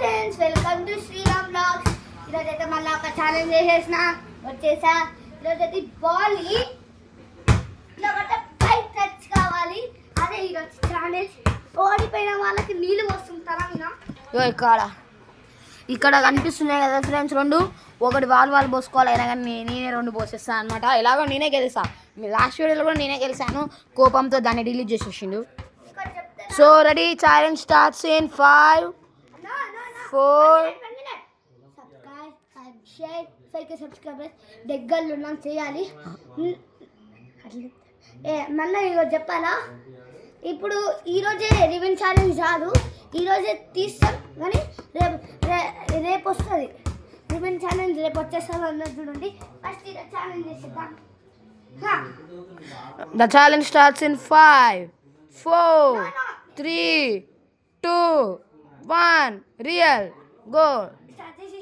Friends, welcome to Sriram blogs. ఈరోజు అయితే మళ్ళీ ఒక ఛాలెంజ్ వచ్చేసా. ఈరోజు అయితే బాల్ ఇట్లా పైకి టచ్ కావాలి. అదే ఈరోజు ఛాలెంజ్. ఓడిపోయిన వాళ్ళకి నీళ్ళు వస్తుంటారా మీనా? ఇక్కడ కనిపిస్తున్నాయి కదా ఫ్రెండ్స్, రెండు ఒకటి వాళ్ళు పోసుకోవాలి. అయినా కానీ నేనే రెండు పోసేస్తాను అనమాట. ఎలాగో నేనే గెలిసా. లాస్ట్ వీడియోలో కూడా నేనే గెలిచాను. కోపంతో దాన్ని డిలీట్ చేసేసిండు. So ready, challenge starts in 5, 4. Subscribers దగ్గరలో ఉన్నాం చేయాలి. మళ్ళీ ఈరోజు చెప్పాలా? ఇప్పుడు ఈరోజే రివెంజ్ ఛాలెంజ్ కాదు, ఈరోజే తీస్తాం కానీ రేపు వస్తుంది రివెంజ్ ఛాలెంజ్. రేపు వచ్చేస్తాను అన్నది చూడండి. ఫస్ట్ ఈరోజు ఛాలెంజ్ చేసేద్దాం. The challenge starts in 5, 4, 3, 2, 1. Real, go. Start చేసి